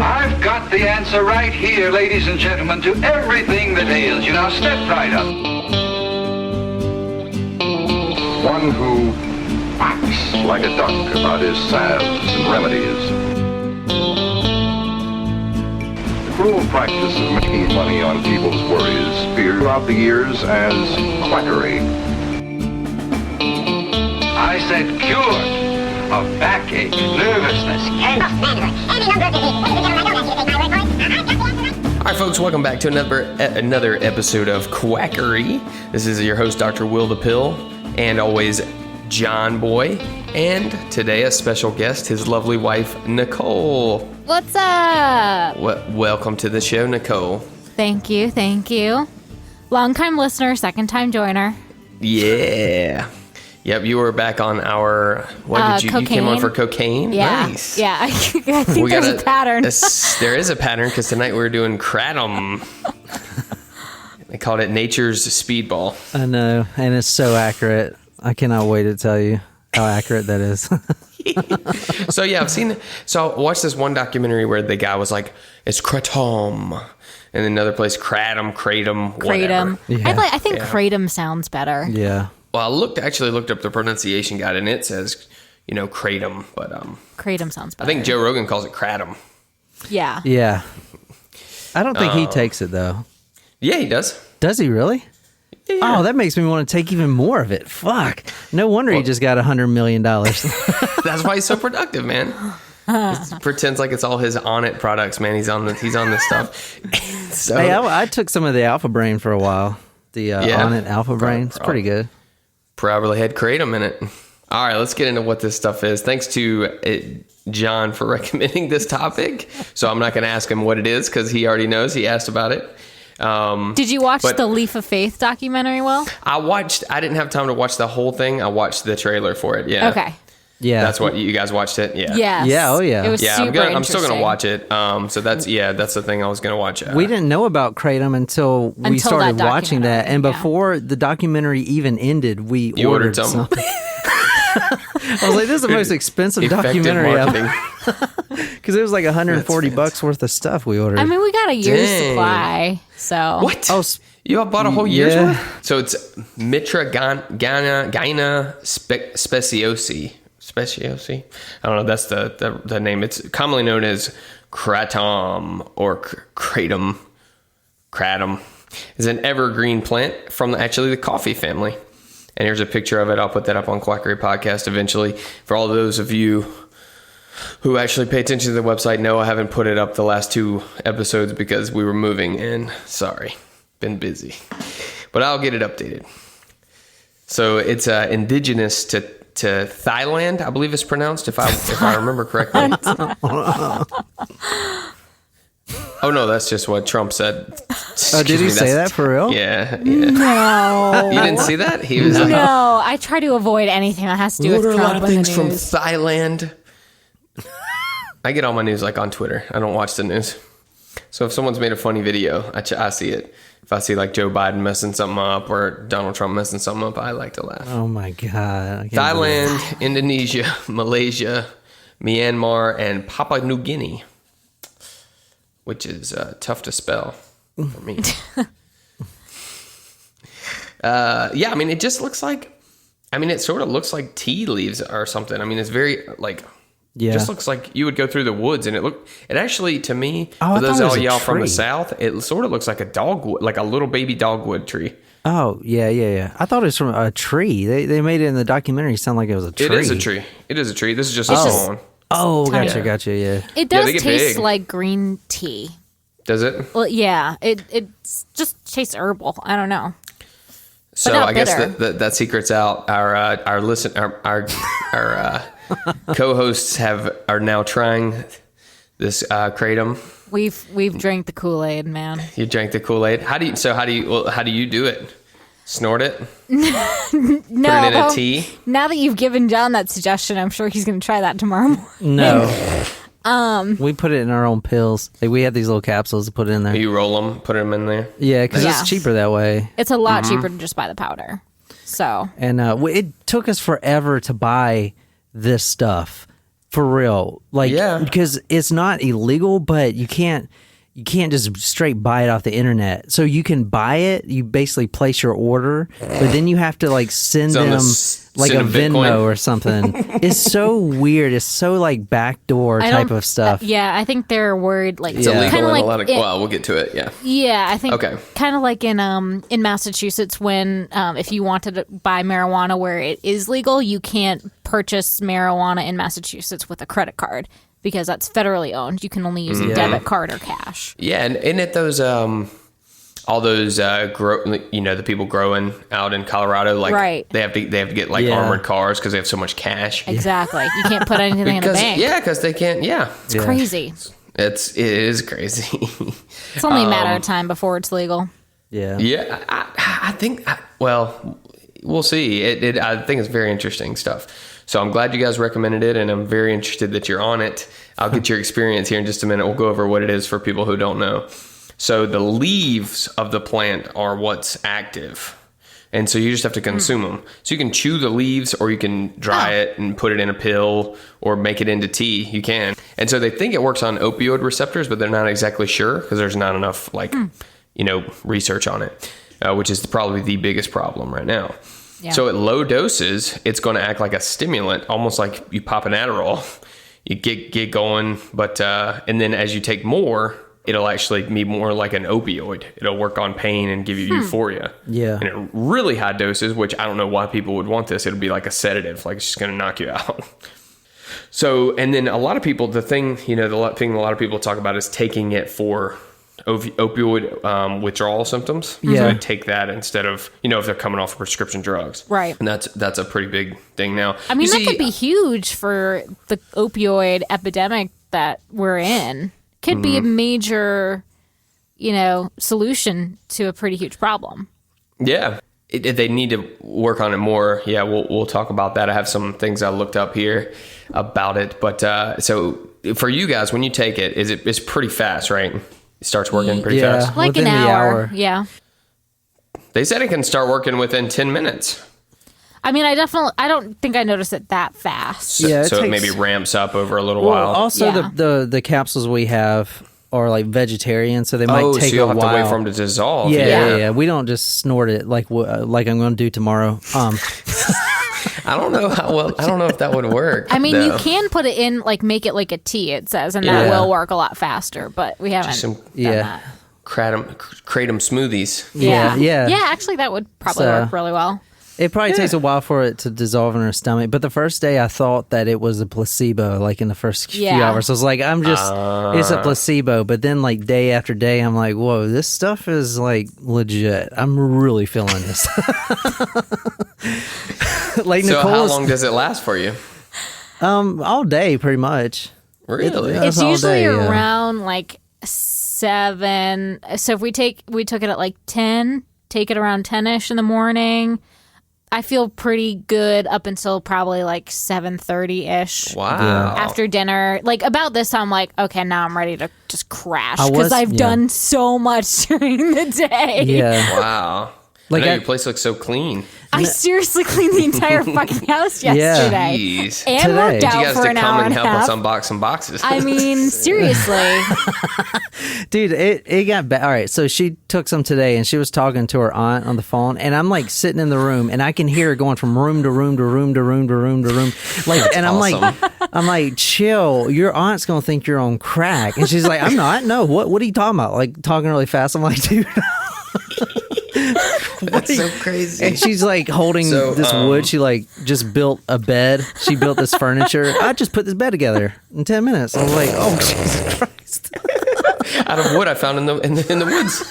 I've got the answer right here, ladies and gentlemen, to everything that ails you. Now step right up. One who quacks like a duck about his salves and remedies. The cruel practice of making money on people's worries feared throughout the years as quackery. I said cured of backache, nervousness, Any number of diseases. All right, folks, welcome back to another episode of Quackery. This is your host, Dr. Will the Pill, and always John Boy. And today, a special guest, his lovely wife, Nicole. What's up? Welcome to the show, Nicole. Thank you. Long-time listener, second-time joiner. Yeah. Yep, you were back on our, you came on for cocaine? Yeah. Nice. Yeah, I think there's a pattern. There is a pattern, because tonight we were doing Kratom. They called it Nature's Speedball. I know, and it's so accurate. I cannot wait to tell you how accurate that is. So yeah, I watched this one documentary where the guy was like, it's Kratom. And another place, Kratom, whatever. Yeah. I think Kratom sounds better. Yeah. Well, I actually looked up the pronunciation guide, and it says, Kratom, but Kratom sounds better. I think Joe Rogan calls it Kratom. Yeah. Yeah. I don't think he takes it though. Yeah, he does. Does he really? Yeah. Oh, that makes me want to take even more of it. Fuck. No wonder he just got $100 million. That's why he's so productive, man. He pretends like it's all his On It products, man. He's on this stuff. So, Hey, I took some of the Alpha Brain for a while. The On It Alpha Brain. It's pretty good. Probably had Kratom in it. All right, let's get into what this stuff is. Thanks to John for recommending this topic. So I'm not going to ask him what it is because he already knows. He asked about it. Did you watch the Leaf of Faith documentary, Will? I didn't have time to watch the whole thing. I watched the trailer for it. Yeah. Okay. Yeah. That's what you guys watched it? Yeah. Yes. Yeah, oh yeah. It was super I'm still going to interesting. watch it. So that's the thing I was going to watch. We didn't know about Kratom until we started that watching that. And yeah. before the documentary even ended, we ordered some. I was like, this is the most expensive documentary ever. Because it was like $140 worth of stuff we ordered. I mean, we got a year's Dang. supply, so. What? Oh, You bought a whole year's yeah. worth? So it's Mitragyna speciosi. Speciosi? I don't know. That's the name. It's commonly known as Kratom or Kratom. Kratom is an evergreen plant from the coffee family. And here's a picture of it. I'll put that up on Quackery Podcast eventually. For all those of you who actually pay attention to the website, no, I haven't put it up the last 2 episodes because we were moving and sorry, been busy. But I'll get it updated. So it's indigenous to Thailand, I believe it's pronounced, if I remember correctly. Oh no, that's just what Trump said. Oh, did he say that for real? Yeah. No. You didn't see that? He was like, No, I try to avoid anything that has to do what with are a Trump lot of in the things from news. Thailand? I get all my news on Twitter. I don't watch the news. So if someone's made a funny video, I see it. If I see like Joe Biden messing something up or Donald Trump messing something up, I like to laugh. Oh my God. Thailand, Indonesia, Malaysia, Myanmar, and Papua New Guinea, which is tough to spell for me. Yeah, I mean, it just looks like, it sort of looks like tea leaves or something. I mean, it's very like, just looks like you would go through the woods and it actually, to me, for those all y'all from the South, it sort of looks like a dogwood, like a little baby dogwood tree. Oh, yeah. I thought it was from a tree. They made it in the documentary sound like it was a tree. It is a tree. This is just a song. Oh, Tiny. gotcha, yeah. It does they get taste big. like green tea. Does it? Well, yeah. It just tastes herbal. I don't know. So not I guess bitter. that secret's out. Our co-hosts are now trying this Kratom. We've drank the Kool-Aid, man. You drank the Kool-Aid. How do you do it? Snort it? No. Put it in a tea? Now that you've given John that suggestion, I'm sure he's going to try that tomorrow morning. No. We put it in our own pills. Like, we have these little capsules to put in there. You roll them, put them in there. Yeah, because Yeah. it's cheaper that way. It's a lot cheaper to just buy the powder. So And it took us forever to buy this stuff. For real. Like, Yeah. because it's not illegal, but you can't just straight buy it off the internet. So you can buy it, you basically place your order, but then you have to like send them like a Venmo or something. It's so weird. It's so like backdoor type of stuff. Yeah, I think they're worried like It's illegal in like a lot of. Well, we'll get to it. Yeah. Yeah, I think Okay. kind of like in Massachusetts when if you wanted to buy marijuana where it is legal, you can't purchase marijuana in Massachusetts with a credit card because that's federally owned. You can only use a debit card or cash. Yeah, and isn't it those all those the people growing out in Colorado, like Right. they have to get like armored cars because they have so much cash. Exactly. You can't put anything in the bank. Yeah, because they can't. Yeah, It's crazy. it is crazy. It's only a matter of time before it's legal. Yeah. Yeah, I think. Well, we'll see. I think it's very interesting stuff. So I'm glad you guys recommended it, and I'm very interested that you're on it. I'll get your experience here in just a minute. We'll go over what it is for people who don't know. So the leaves of the plant are what's active. And so you just have to consume them. So you can chew the leaves, or you can dry it and put it in a pill or make it into tea. You can. And so they think it works on opioid receptors, but they're not exactly sure because there's not enough research on it, which is probably the biggest problem right now. Yeah. So at low doses, it's going to act like a stimulant, almost like you pop an Adderall. You get going, but and then as you take more, it'll actually be more like an opioid. It'll work on pain and give you euphoria. Yeah. And at really high doses, which I don't know why people would want this, it'll be like a sedative, like it's just going to knock you out. So, and then a lot of people, the thing a lot of people talk about is taking it for opioid withdrawal symptoms. Yeah. So I take that instead of, if they're coming off of prescription drugs. Right. And that's a pretty big thing now. I mean, that could be huge for the opioid epidemic that we're in. Could be a major, solution to a pretty huge problem. Yeah. They need to work on it more. Yeah, we'll talk about that. I have some things I looked up here about it. But so for you guys, when you take it, it's pretty fast, right? It starts working pretty fast? Like an hour. Yeah. They said it can start working within 10 minutes. I mean, I don't think I noticed it that fast. So it maybe ramps up over a little while. Also, the capsules we have are like vegetarian, so they might take so you'll a while. have to wait for them to dissolve. Yeah. We don't just snort it like I'm going to do tomorrow. I don't know if that would work. I mean, you can put it in, like, make it like a tea, it says, and that will work a lot faster, but we haven't done that. Kratom smoothies. Yeah. Actually, that would probably work really well. It probably takes a while for it to dissolve in her stomach. But the first day I thought that it was a placebo, like in the first few hours. I was like, it's a placebo. But then like day after day, I'm like, whoa, this stuff is like legit. I'm really feeling this. Like so how long does it last for you? All day, pretty much. Really? It's usually around like 7. So if we took it at like 10, take it around 10ish in the morning. I feel pretty good up until probably like 7:30ish. Wow. Yeah. After dinner. Like about this time, I'm like, okay, now I'm ready to just crash because I've done so much during the day. Yeah. Wow. Like your place looks so clean. I seriously cleaned the entire fucking house yesterday. Jeez. And worked out for an hour and a half. You guys to come and help us unbox some boxes. I mean, seriously. Dude, it got bad. All right, so she took some today, and she was talking to her aunt on the phone, and I'm like sitting in the room, and I can hear her going from room to room to room to room to room to room. Like, and awesome. I'm like, chill. Your aunt's gonna think you're on crack, and she's like, I'm not. No, what are you talking about? Like talking really fast. I'm like, dude. That's so crazy. And she's like holding this wood. She like just built a bed. She built this furniture. I just put this bed together in 10 minutes. I was like, oh, Jesus Christ. Out of wood I found in the woods.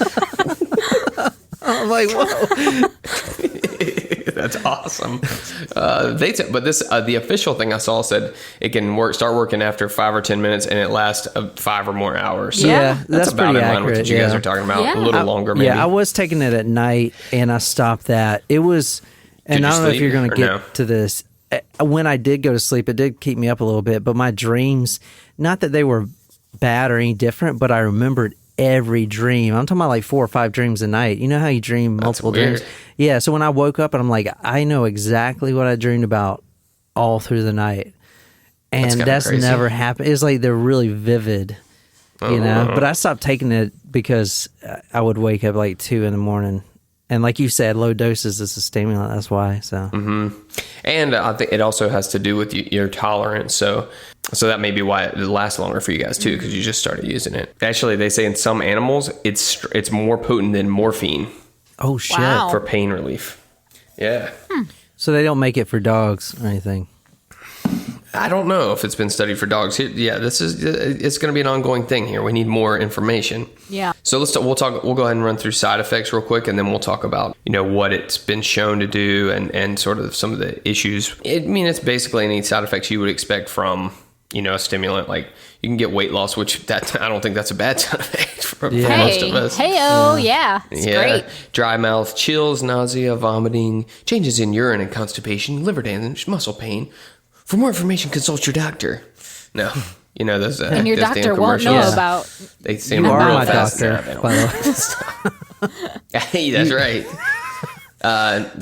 I'm like, whoa. That's awesome. But this the official thing I saw said it can start working after 5 or 10 minutes, and it lasts 5 or more hours. So that's about in line with what you guys are talking about. Yeah. A little longer, maybe. Yeah, I was taking it at night, and I stopped that. It was, and I don't know if you're going to get to this. When I did go to sleep, it did keep me up a little bit, but my dreams, not that they were bad or any different, but I remembered every dream. I'm talking about like 4 or 5 dreams a night. You know how you dream multiple dreams? Yeah, so when I woke up and I'm like, I know exactly what I dreamed about all through the night. and that's never happened. It's like they're really vivid, you know. But I stopped taking it because I would wake up like 2 a.m. And like you said, low doses is a stimulant. That's why. So, and I think it also has to do with your tolerance. So that may be why it lasts longer for you guys too, because you just started using it. Actually, they say in some animals, it's more potent than morphine. Oh shit! Wow. For pain relief. Yeah. So they don't make it for dogs or anything. I don't know if it's been studied for dogs. Yeah, it's going to be an ongoing thing here. We need more information. Yeah. So we'll go ahead and run through side effects real quick, and then we'll talk about, what it's been shown to do and sort of some of the issues. It's basically any side effects you would expect from, a stimulant. Like you can get weight loss, which I don't think that's a bad side effect for most of us. It's great. Dry mouth, chills, nausea, vomiting, changes in urine and constipation, liver damage, muscle pain. For more information, consult your doctor. No, those. And your those doctor damn won't know commercials. about. They seem You are real my fast. doctor, No, by the way. hey, that's right.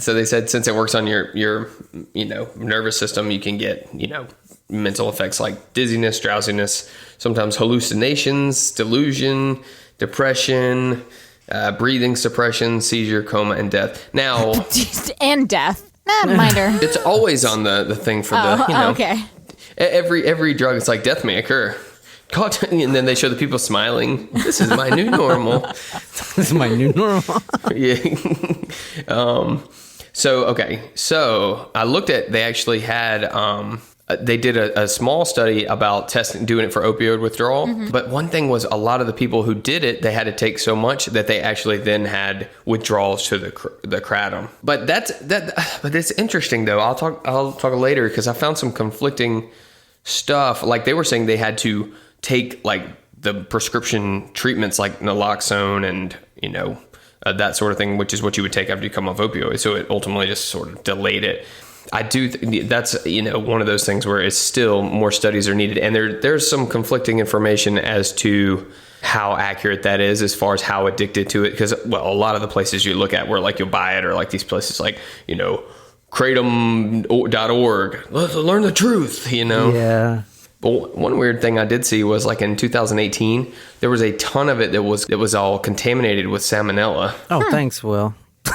So they said since it works on your nervous system, you can get mental effects like dizziness, drowsiness, sometimes hallucinations, delusion, depression, breathing suppression, seizure, coma, and death. Now And death. Minor. it's always on the thing for the okay. Every drug. It's like death may occur. And then they show the people smiling. This is my new normal. This is my new normal. Yeah. So I looked at. They actually had. They did a small study about doing it for opioid withdrawal. But one thing was a lot of the people who did it, they had to take so much that they actually then had withdrawals to the Kratom. But it's interesting though. I'll talk later because I found some conflicting stuff. Like they were saying they had to take like the prescription treatments like naloxone and that sort of thing, which is what you would take after you come off opioids. So it ultimately just sort of delayed it. I do. That's one of those things where it's still more studies are needed, and there's some conflicting information as to how accurate that is as far as how addicted to it. Because a lot of the places you look at where like you'll buy it, or like these places like Kratom.org. Let's learn the truth. Yeah. But one weird thing I did see was like in 2018, there was a ton of it that was all contaminated with salmonella. Oh, thanks, Will.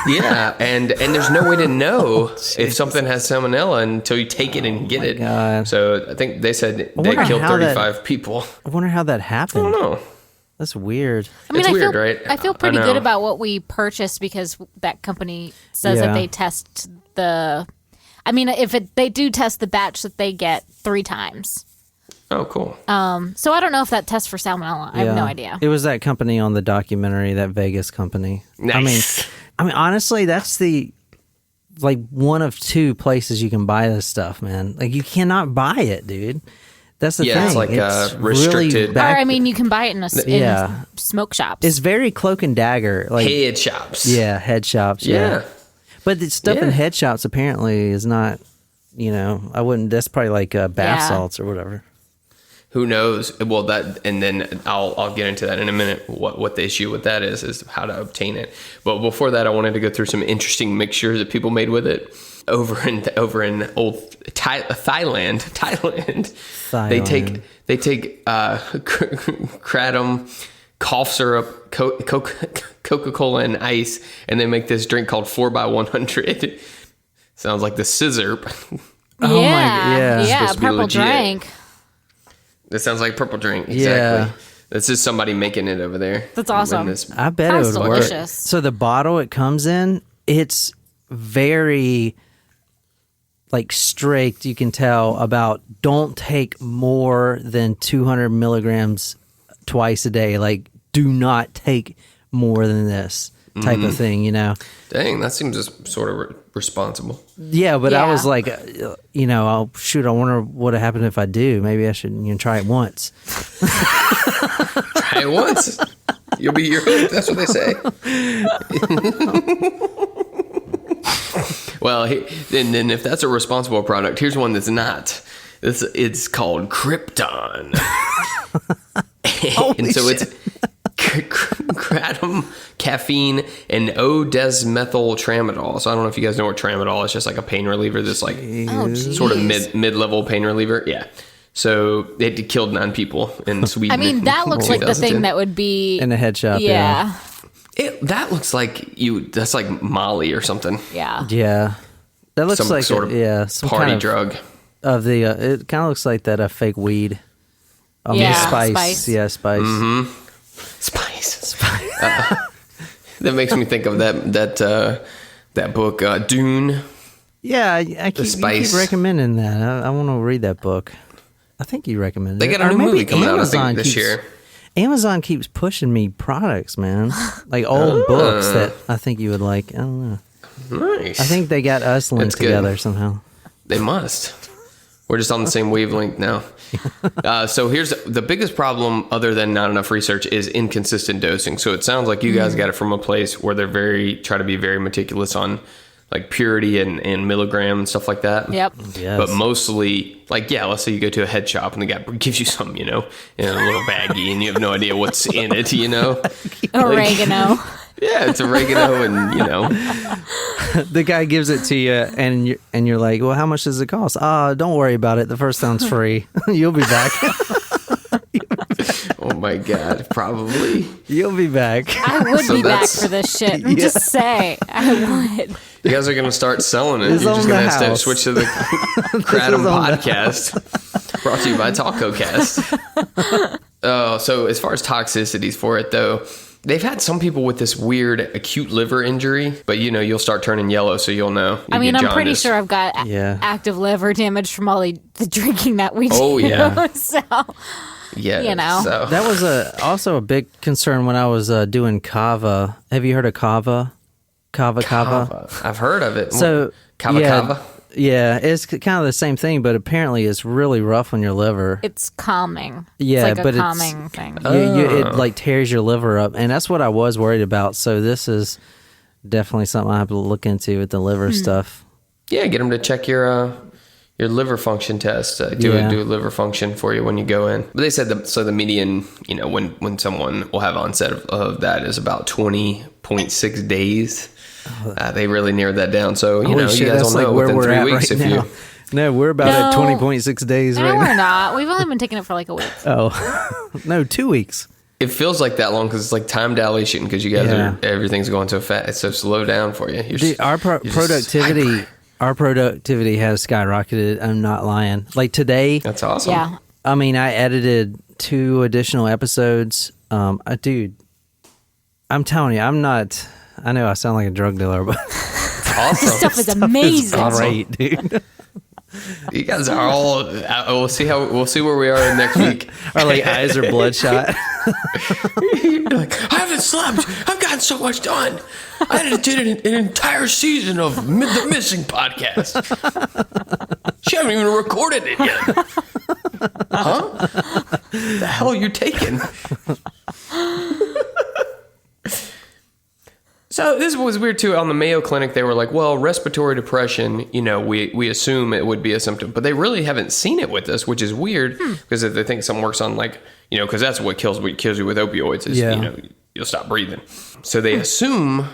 Yeah, and there's no way to know if something has salmonella until you take it and get it. God. So I think they said they killed 35 people. I wonder how that happened. I don't know. That's weird. It's weird, right? I feel pretty good about what we purchased because that company says that they test they do test the batch that they get 3 times. Oh, cool. So I don't know if that tests for salmonella. I have no idea. It was that company on the documentary, that Vegas company. Nice. I mean, honestly, that's one of 2 places you can buy this stuff, man. Like, you cannot buy it, dude. That's the thing. It's like restricted. Really you can buy it in smoke shops. It's very cloak and dagger. Like head shops. Yeah, head shops. Yeah. But the stuff in head shops apparently is not, I wouldn't, that's probably like bath salts or whatever. Who knows? Well, and then I'll get into that in a minute. What the issue with that is how to obtain it. But before that, I wanted to go through some interesting mixtures that people made with it over in old Thailand. They take Kratom, cough syrup, Coca-Cola, and ice, and they make this drink called 4x100. Sounds like the scissor. Oh my, yeah, purple drink. That sounds like purple drink. Exactly. Yeah. This is somebody making it over there. That's awesome. I bet it would work. So the bottle it comes in, it's very strict. You can tell about don't take more than 200 milligrams twice a day. Like, do not take more than this type of thing, Dang, that seems just sort of responsible. Yeah, but I was like, I wonder what would happen if I do. Maybe I should try it once. Try it once. You'll be your hook. That's what they say. Well, and then if that's a responsible product, here's one that's not. It's called Krypton. And so it's Kratom, caffeine, and O-desmethyl tramadol. So I don't know if you guys know what tramadol is. It's just like a pain reliever. This sort of mid-level pain reliever. Yeah. So it killed 9 people in Sweden. I mean, that looks like the thing that would be in a head shop. Yeah. That looks like that's like Molly or something. Yeah. Yeah. That looks Some like sort of some party kind of drug. Of the it kind of looks like that fake weed. Spice. Yeah, spice. Mm-hmm. Spice. That makes me think of that book Dune. Yeah, I keep recommending that. I want to read that book. I think you recommended it. They got a new movie coming out, I think, this year. Amazon keeps pushing me products, man. Like old books that I think you would like. I don't know. Nice. I think they got us linked together somehow. They must. We're just on the same wavelength now. So here's the biggest problem, other than not enough research, is inconsistent dosing. So it sounds like you guys got it from a place where they're try to be very meticulous on like purity and milligram and stuff like that. Yep. Yes. But mostly, like, let's say you go to a head shop and the guy gives you some, in a little baggie and you have no idea what's in it, Oregano. Yeah, it's oregano and, The guy gives it to you and you're like, well, how much does it cost? Don't worry about it. The first round's free. You'll be back. Oh my God, probably. You'll be back. I would be back for this shit. Just say, I would. You guys are going to start selling it. You're just going to have to switch to the Kratom podcast. Brought to you by TacoCast. So as far as toxicities for it, though, they've had some people with this weird acute liver injury, but you'll start turning yellow, so you'll know. I'm pretty sure I've got active liver damage from all the drinking that we do. Oh, yeah. So, yeah, So. That was also a big concern when I was doing kava. Have you heard of kava? Kava. I've heard of it. So kava. Yeah, it's kind of the same thing, but apparently it's really rough on your liver. It's calming. Yeah, it's like a calming thing. It like tears your liver up, and that's what I was worried about. So this is definitely something I have to look into with the liver stuff. Yeah, get them to check your liver function test. Do a liver function for you when you go in. But they said the median, when someone will have onset of that is about 20.6 days. They really narrowed that down. So, you guys will know within 3 weeks if you... No, we're about at 20.6 days right now. No, we're not. We've only been taking it for like a week. Oh, no, 2 weeks. It feels like that long because it's like time dilation because you guys everything's going so fast. So slow down for you. Dude, our productivity has skyrocketed. I'm not lying. Like today. That's awesome. Yeah. I mean, I edited 2 additional episodes. Dude, I'm telling you, I'm not... I know I sound like a drug dealer, but awesome. This stuff is amazing. Great, dude. You guys are all. We'll see where we are next week. Our like eyes are bloodshot. You're like, I haven't slept. I've gotten so much done. I edited an entire season of the Missing podcast. She haven't even recorded it yet. Huh? The hell are you taking? So this was weird too. On the Mayo Clinic, they were like, well, respiratory depression, we assume it would be a symptom, but they really haven't seen it with us, which is weird because if they think something works on because that's what kills you with opioids is, you'll stop breathing. So they assume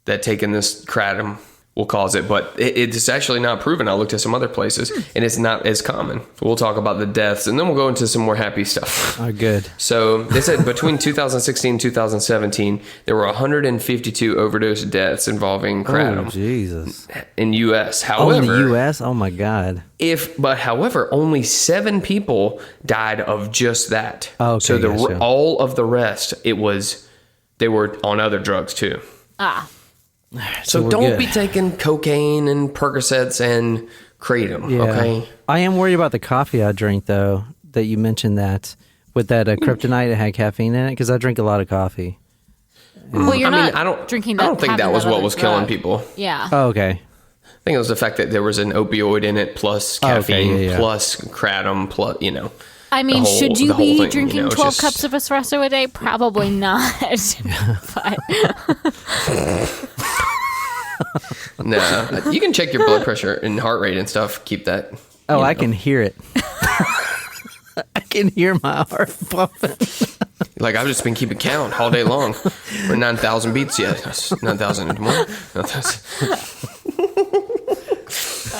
that taking this kratom will cause it, but it's actually not proven. I looked at some other places and it's not as common. So we'll talk about the deaths and then we'll go into some more happy stuff. Oh, good. So they said between 2016 and 2017, there were 152 overdose deaths involving kratom. Oh, Jesus. In U.S. However, in the U.S.? Oh, my God. However, only 7 people died of just that. Oh, okay, so all of the rest, they were on other drugs too. So don't be taking cocaine and Percocets and Kratom, okay? I am worried about the coffee I drink, though, that you mentioned that with that kryptonite that had caffeine in it, because I drink a lot of coffee. Well, I don't drinking that. I don't think that was what was killing people. Yeah. Oh, okay. I think it was the fact that there was an opioid in it, plus caffeine, plus Kratom, plus, I mean, should you be drinking 12 cups of espresso a day? Probably not. But... No, you can check your blood pressure and heart rate and stuff. Keep that. Oh, I can hear it. I can hear my heart pumping. Like, I've just been keeping count all day long. We're 9,000 beats yet. 9,000 anymore.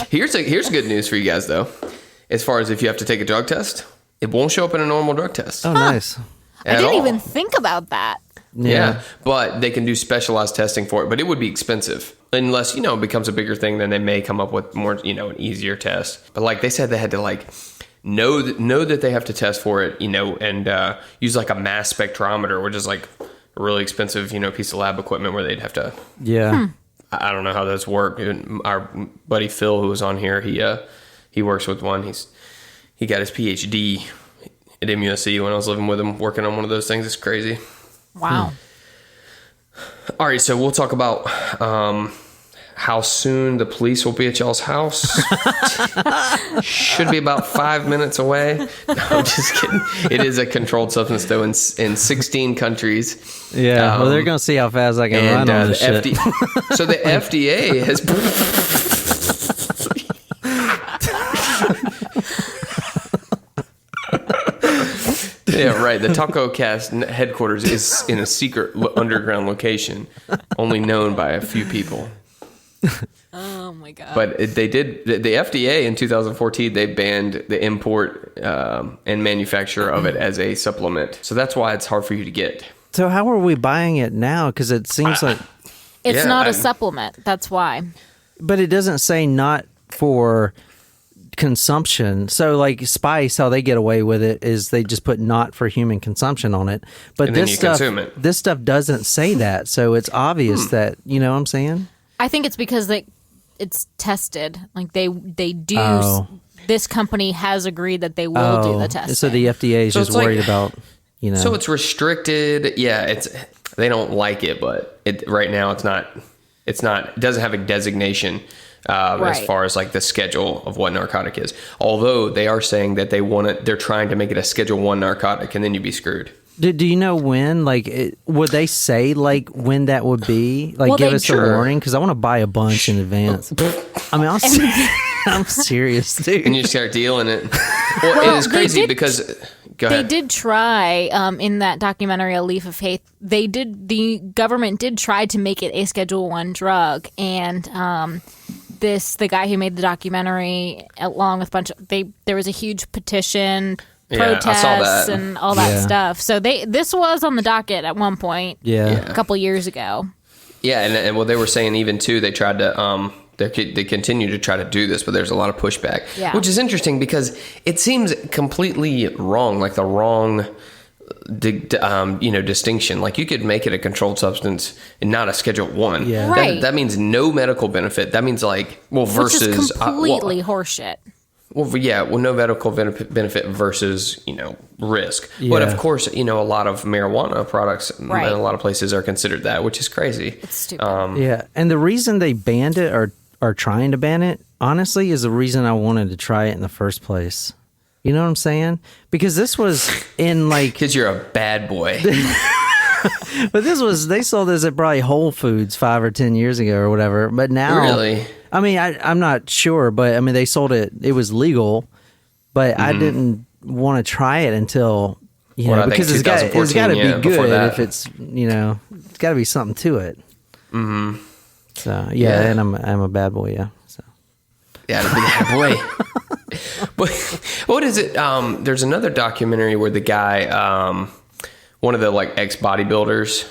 Here's good news for you guys, though. as far as if you have to take a drug test, it won't show up in a normal drug test. Oh, nice. I didn't even think about that. Yeah, but they can do specialized testing for it, but it would be expensive unless, it becomes a bigger thing. Then they may come up with more, an easier test. But like they said, they had to like know that they have to test for it, and use like a mass spectrometer, which is like a really expensive, piece of lab equipment where they'd have to. Yeah. I don't know how those work. Our buddy Phil, who was on here, he works with one. He got his PhD at MUSC when I was living with him, working on one of those things. It's crazy. Wow. All right, so we'll talk about how soon the police will be at y'all's house. Should be about 5 minutes away. No, I'm just kidding. It is a controlled substance, though, in 16 countries. Yeah, well, they're going to see how fast I can run on this shit. So the FDA has... Yeah, right. The Taco Cast headquarters is in a secret underground location, only known by a few people. Oh my god! But they did. The FDA in 2014 they banned the import and manufacture of it as a supplement. So that's why it's hard for you to get. So how are we buying it now? Because it seems like it's not a supplement. That's why. But it doesn't say not for consumption. So like Spice, how they get away with it is they just put not for human consumption on it. But and this stuff doesn't say that. So it's obvious that, you know what I'm saying? I think it's because it's tested. Like they do. This company has agreed that they will do the testing. So the FDA is just worried about, So it's restricted. Yeah, they don't like it, but right now it's not. It doesn't have a designation as far as like the schedule of what narcotic is. Although they are saying that they're trying to make it a Schedule 1 narcotic, and then you'd be screwed. Do you know when? Like, would they say like when that would be? Like, give us a warning because I want to buy a bunch in advance. I mean, I'm serious, dude. And you start dealing it. Well, it is crazy because. Go ahead. They did try in that documentary, A Leap of Faith. The government did try to make it a Schedule 1 drug, and the guy who made the documentary, along with there was a huge petition. Protests and all that stuff. So this was on the docket at one point. A couple years ago. Yeah, and they were saying even too they tried to they continue to try to do this, but there's a lot of pushback, which is interesting because it seems completely wrong, like the wrong distinction. Like you could make it a controlled substance and not a Schedule 1. Yeah, right. That means no medical benefit. That means versus which is completely horseshit. No medical benefit versus, risk. Yeah. But of course, a lot of marijuana products in a lot of places are considered that, which is crazy. It's stupid. And the reason they banned it or are trying to ban it, honestly, is the reason I wanted to try it in the first place. You know what I'm saying? Because this was in like... Because you're a bad boy. But they sold this at probably Whole Foods 5 or 10 years ago or whatever. But now... Really? I mean, I'm not sure, but I mean, they sold it. It was legal, but I didn't want to try it until, because it's got to be good if it's, it's got to be something to it. Mm-hmm. So, and I'm a bad boy, So. Yeah, a bad boy. But what is it? There's another documentary where the guy, one of the ex-bodybuilders,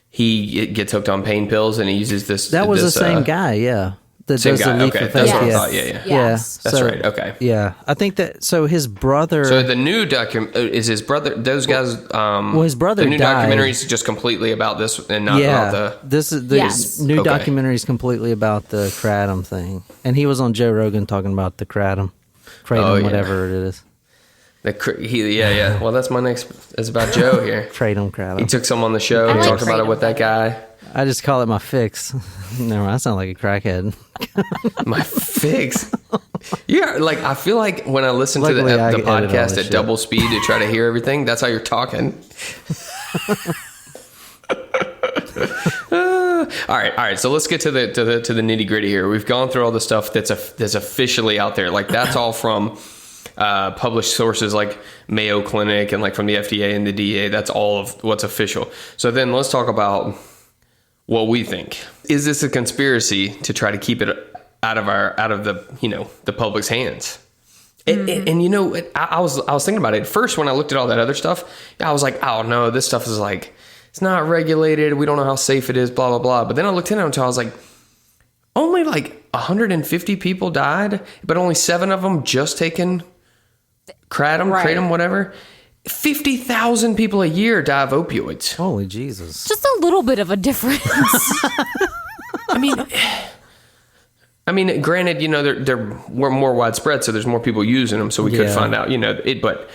he gets hooked on pain pills and he uses this. That was the same guy, yeah. Same guy. Okay, that's what I thought. Yeah. Yes. That's right. Okay. Yeah, I think that. So his brother. So the new is his brother. Those guys. His brother. The new died. documentary is just completely about this and not about the. This new documentary is completely about the Kratom thing, and he was on Joe Rogan talking about the Kratom, whatever it is. Well, that's my next. It's about Joe here. Kratom. He took some on the show. He talked about it with that guy. I just call it my fix. No, I sound like a crackhead. My fix. Yeah, I feel like when I listen to the podcast at double speed to try to hear everything, that's how you're talking. All right. So let's get to the nitty gritty here. We've gone through all the stuff that's officially out there. That's all from published sources like Mayo Clinic and from the FDA and the DEA. That's all of what's official. So then let's talk about what we think. Is this a conspiracy to try to keep it out of the public's hands? And you know, I was thinking about it at first when I looked at all that other stuff. I was like, oh no, this stuff is like, it's not regulated. We don't know how safe it is, blah, blah, blah. But then I looked into it until I was like, only like 150 people died, but only 7 of them just taken Kratom, whatever. 50,000 people a year die of opioids. Holy Jesus. Just a little bit of a difference. I mean, granted, you know, they're more widespread, so there's more people using them, so we could find out, you know, it. But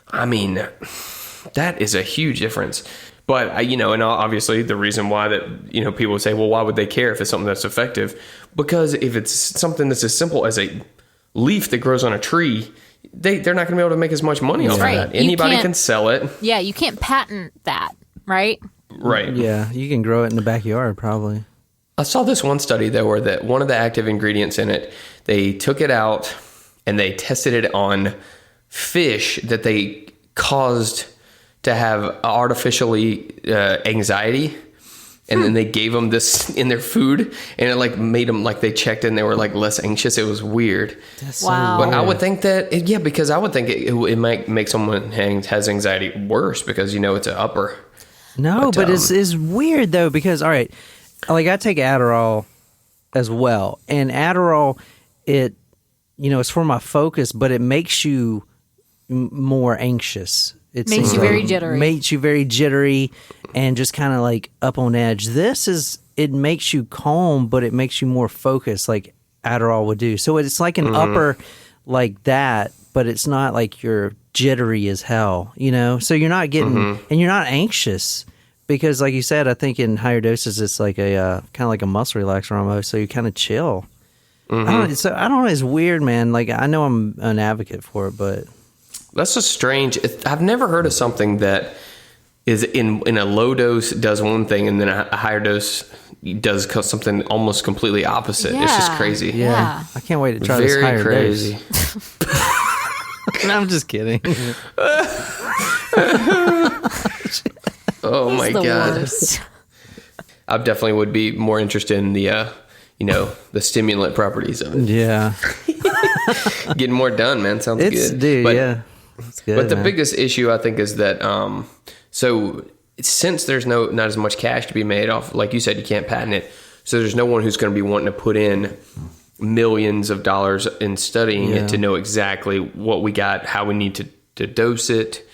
I mean, that is a huge difference. But you know, and obviously the reason why that, you know, people would say, well, why would they care if it's something that's effective? Because if it's something that's as simple as a leaf that grows on a tree, they're not going to be able to make as much money off of that. Anybody can sell it. Yeah, you can't patent that, right? Right. Yeah, you can grow it in the backyard probably. I saw this one study, though, where that one of the active ingredients in it, they took it out and they tested it on fish that they caused to have artificially anxiety. And then they gave them this in their food, and it like made them like they checked and they were like less anxious. It was weird. That's Wow. So But weird. I would think that, because I would think it might make someone who has anxiety worse because, you know, it's an upper. No, but it's weird though, because all right, like I take Adderall as well, and Adderall, it, you know, it's for my focus, but it makes you more anxious. It Makes seems you like. very jittery. Makes you very jittery and just kind of like up on edge. It makes you calm, but it makes you more focused, like Adderall would do. So it's like an upper like that, but it's not like you're jittery as hell, you know? So you're not getting, and you're not anxious. Because, like you said, I think in higher doses, it's like a kind of like a muscle relaxer almost. So you kind of chill. I don't know. It's weird, man. Like I know I'm an advocate for it, but That's just strange. I've never heard of something that is in a low dose does one thing and then a higher dose does something almost completely opposite. It's just crazy. Yeah. I can't wait to try Very this higher crazy. dose. No, I'm just kidding. Oh It's my the God. worst. I definitely would be more interested in the, you know, the stimulant properties of it. Yeah, Getting more done, man. Sounds good. Dude, But- yeah. It's good, But the man. biggest issue, I think, is that so since there's not as much cash to be made off, like you said, you can't patent it. So there's no one who's going to be wanting to put in millions of dollars in studying it to know exactly what we got, how we need to dose it.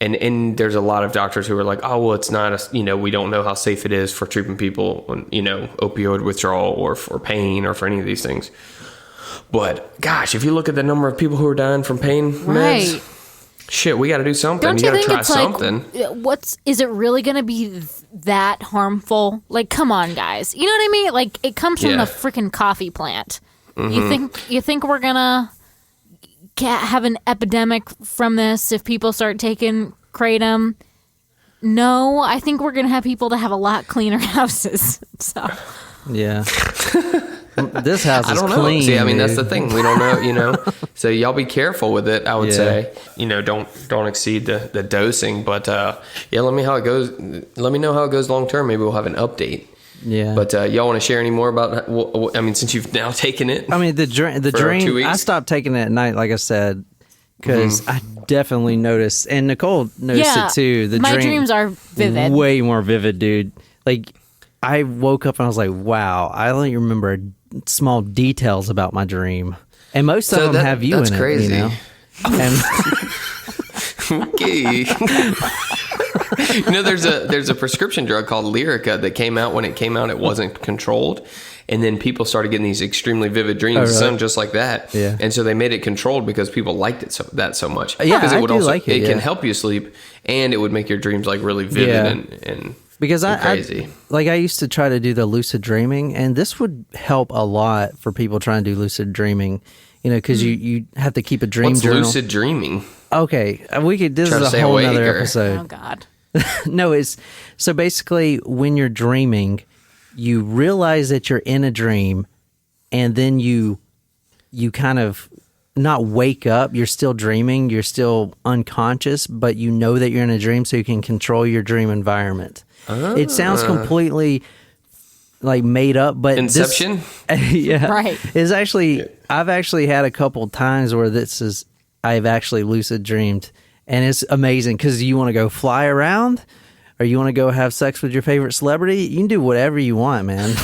And there's a lot of doctors who are like, oh, well, it's not, we don't know how safe it is for treating people on, opioid withdrawal or for pain or for any of these things. But gosh, if you look at the number of people who are dying from pain meds, shit, we got to do something. Don't you you got to think try it's something. like, is it really going to be that harmful? Like, come on, guys. You know what I mean? Like, it comes from the freaking coffee plant. You think we're going to have an epidemic from this if people start taking Kratom? No, I think we're going to have people that have a lot cleaner houses. So, Yeah. This house is I don't know. clean. See, I mean, dude. that's the thing. We don't know, So y'all be careful with it, I would say. Don't exceed the dosing. But let me how it goes. Let me know how it goes long term. Maybe we'll have an update. Yeah. But y'all want to share any more about? I mean, since you've now taken it. I mean, the for 2 dream. weeks? I stopped taking it at night, like I said, because I definitely noticed, and Nicole noticed it too. The my dreams are vivid. way more vivid, dude. Like, I woke up and I was like, "Wow!" I only remember small details about my dream, and most of them have you in it. Crazy. You know? And Okay. There's a prescription drug called Lyrica that came out. When it came out, it wasn't controlled. And then people started getting these extremely vivid dreams, really? some just like that. Yeah. And so they made it controlled because people liked it so much. Yeah, because it I would do also like it, can yeah. help you sleep, and it would make your dreams like really vivid Yeah. and because crazy. I used to try to do the lucid dreaming, and this would help a lot for people trying to do lucid dreaming. Because you have to keep a dream What's journal. lucid dreaming? Okay, we could. This Try is to a stay whole awake, nother or- episode. Oh, God. No, it's so basically when you're dreaming, you realize that you're in a dream, and then you kind of not wake up. You're still dreaming. You're still unconscious, but you know that you're in a dream, so you can control your dream environment. It sounds completely like made up, but Inception? Yeah, Right. It's actually I've actually had a couple times where this is I've actually lucid dreamed, and it's amazing because you want to go fly around, or you want to go have sex with your favorite celebrity. You can do whatever you want, man.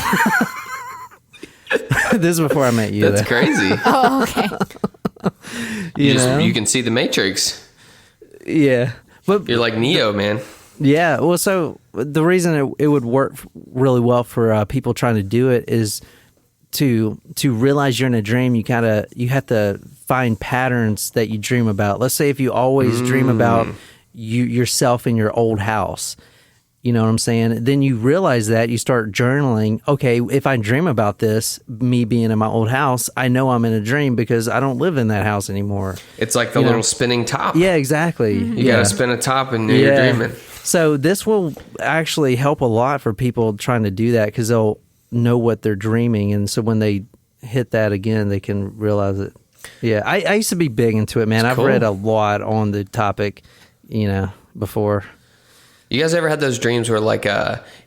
This is before I met you. That's crazy. Oh, okay. You can see the Matrix. Yeah, but You're like Neo, man. yeah. Well, so the reason it would work really well for people trying to do it is to realize you're in a dream. You have to find patterns that you dream about. Let's say if you always dream about yourself in your old house. You know what I'm saying? Then you realize that, you start journaling. Okay, if I dream about this, me being in my old house, I know I'm in a dream because I don't live in that house anymore. It's like the little spinning top. Yeah, exactly. You got to spin a top and you're dreaming. So this will actually help a lot for people trying to do that because they'll know what they're dreaming. And so when they hit that again, they can realize it. Yeah, I used to be big into it, man. I've read a lot on the topic, before. You guys ever had those dreams where like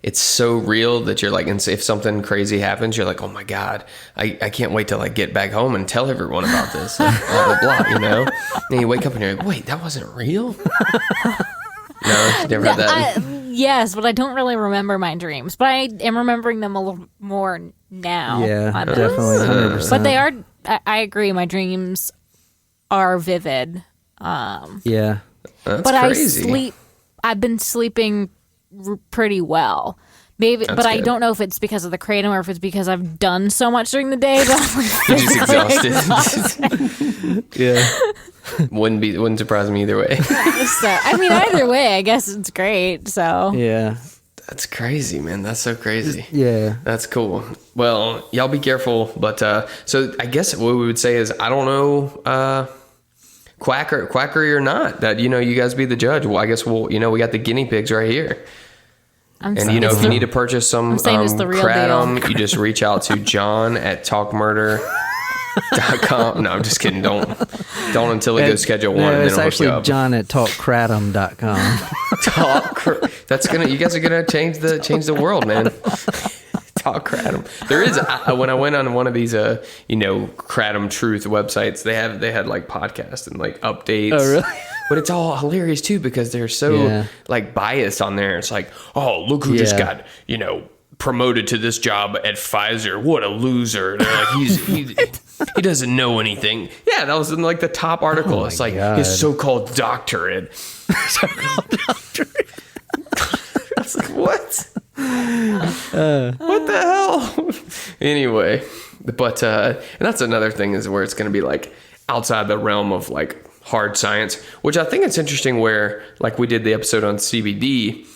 it's so real that you're like, and if something crazy happens, you're like, oh my God, I can't wait to like get back home and tell everyone about this, like, blah, blah, blah, And you wake up and you're like, wait, that wasn't real? No, you never had that? Yes, but I don't really remember my dreams. But I am remembering them a little more now. Yeah, definitely, 100%. But they are, I agree, my dreams are vivid. Yeah. That's but crazy. I've been sleeping pretty well. Maybe, That's but I good. don't know if it's because of the kratom or if it's because I've done so much during the day that I'm Just physically exhausted. Yeah. Wouldn't surprise me either way. So, I mean, either way, I guess it's great. So Yeah. That's crazy, man. That's so crazy. Yeah. That's cool. Well, y'all be careful. But so I guess what we would say is, I don't know, quackery or not, that, you guys be the judge. Well, I guess we got the guinea pigs right here. I'm And, saying if you need to purchase some I'm saying it's the real Kratom, deal. you just reach out to John at talkmurder.com. No, I'm just kidding. Don't until we go schedule one. No, And then it's I'll hook actually you up. John at talkkratom.com. That's you guys are gonna change the world, man. Talk Kratom. There is when I went on one of these Kratom Truth websites, they had like podcasts and like updates. Oh, really? But it's all hilarious too because they're so like biased on there. It's like, oh, look who just got promoted to this job at Pfizer. What a loser! They're like, he doesn't know anything. Yeah, that was in like the top article. Oh it's like God. his so-called doctorate. I was like, what? What the hell? Anyway, but and that's another thing is where it's going to be like outside the realm of like hard science, which I think it's interesting where like we did the episode on CBD,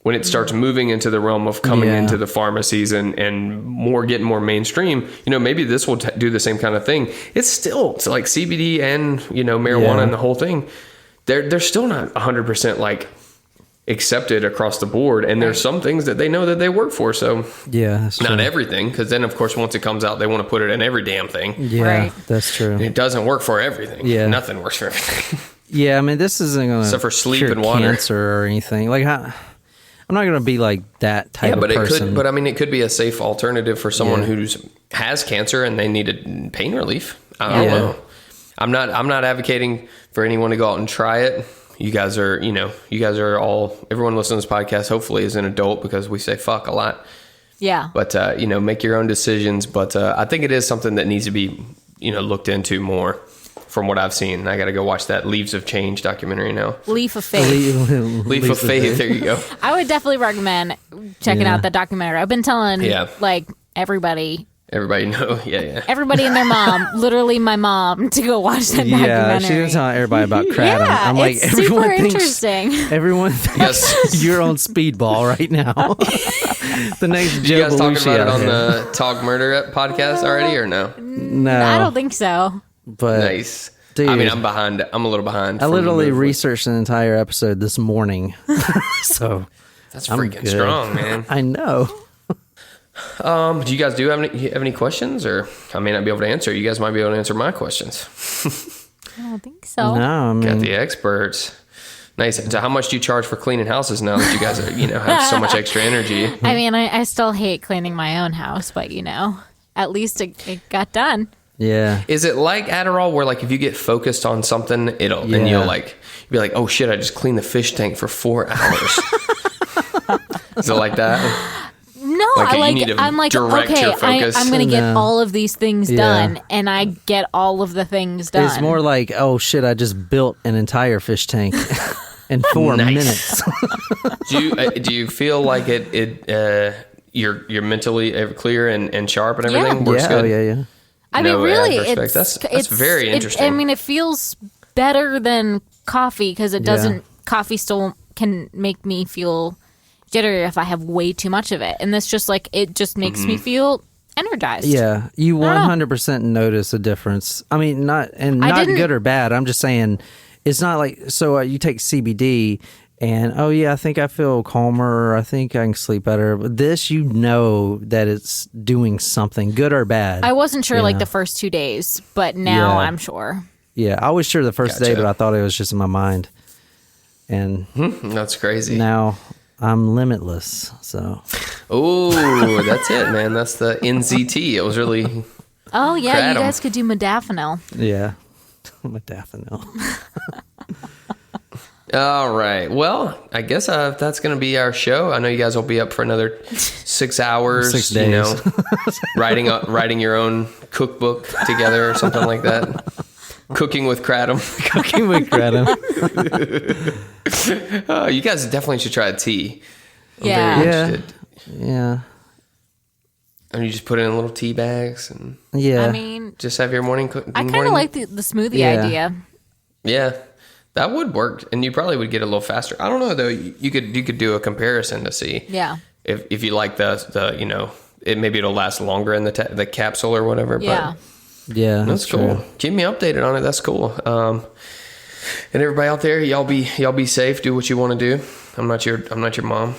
when it starts moving into the realm of coming into the pharmacies and getting more mainstream, maybe this will do the same kind of thing. It's like CBD and, marijuana and the whole thing. They're still not 100% like accepted across the board. And there's some things that they know that they work for. So Yeah, that's true. not everything. Cause then of course, once it comes out, they want to put it in every damn thing. Yeah, Right. that's true. And it doesn't work for everything. Yeah. Nothing works for everything. Yeah, I mean, this isn't going to Except for sleep cure and water. cancer or anything. Like, I'm not going to be like that type of person. It could be a safe alternative for someone who has cancer and they need pain relief. I don't know. I'm not advocating for anyone to go out and try it. You guys are everyone listening to this podcast hopefully is an adult because we say fuck a lot. Yeah. But make your own decisions. But I think it is something that needs to be looked into more. From what I've seen, I got to go watch that Leaves of Change documentary now. Leaf of Faith. Leaf of Faith. There you go. I would definitely recommend checking out that documentary. I've been telling like everybody know. Yeah. everybody and their mom, literally my mom, to go watch that Yeah, documentary. she didn't tell everybody about Kratom. Yeah, I'm like, it's everyone super thinks, interesting. everyone thinks Yes. you're on Speedball right now. The next You Joe guys talking Belushi about it out on here. the Talk Murder podcast already or no? No, I don't think so. but Nice. dude, I mean, I'm behind. I'm a little behind. I from literally the movie. researched an entire episode this morning. So That's I'm freaking good. strong, man. I know. Do you guys have any questions, or I may not be able to answer? You guys might be able to answer my questions. I don't think so. No, I Got mean, the experts. Nice. So, how much do you charge for cleaning houses now that you guys are, have so much extra energy? I mean, I still hate cleaning my own house, but at least it got done. Yeah. Is it like Adderall where like if you get focused on something, and you'll be like, oh shit, I just cleaned the fish tank for 4 hours. Is it like that? No, I'm like, direct okay, your focus. I'm going to get all of these things done, and I get all of the things done. It's more like, oh shit, I just built an entire fish tank in 4 minutes. Do you feel like you're mentally clear and sharp and everything? Yeah. Works good? Yeah. I mean, really, that's very interesting. It feels better than coffee because it doesn't. Coffee still can make me feel jittery if I have way too much of it, and this just like it just makes me feel energized. Yeah, you 100% notice a difference. I mean, not good or bad. I'm just saying, it's not like you take CBD. And, oh, yeah, I think I feel calmer. I think I can sleep better. But this, that it's doing something, good or bad. I wasn't sure like the first 2 days, but now I'm sure. Yeah, I was sure the first day, but I thought it was just in my mind. And that's crazy. Now I'm limitless. So. Oh, that's it, man. That's the NZT. It was really. Oh, yeah, you guys could do modafinil. Yeah, modafinil. All right. Well, I guess that's going to be our show. I know you guys will be up for another 6 hours. 6 days. Writing your own cookbook together or something like that. Cooking with Kratom. Cooking with Kratom. You guys definitely should try a tea. Yeah. Yeah. And you just put it in little tea bags and I mean, just have your morning. I kind of like the smoothie idea. Yeah. That would work, and you probably would get a little faster. I don't know though. You could do a comparison to see. Yeah. If you like the maybe it'll last longer in the capsule or whatever. Yeah. But yeah, that's cool. True. Keep me updated on it. That's cool. And everybody out there, y'all be safe. Do what you want to do. I'm not your mom.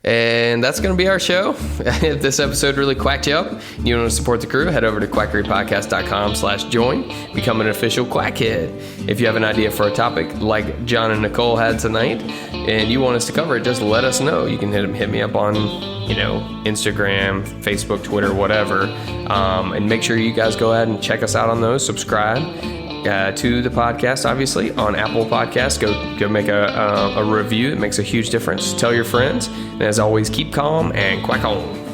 And that's going to be our show. If this episode really quacked you up and you want to support the crew, head over to quackerypodcast.com/join. Become an official quackhead. If you have an idea for a topic like John and Nicole had tonight and you want us to cover it, just let us know. You can hit me up on Instagram, Facebook, Twitter, whatever. And make sure you guys go ahead and check us out on those. Subscribe to the podcast, obviously, on Apple Podcasts. Go make a review. It makes a huge difference. Tell your friends. And as always, keep calm and quack on.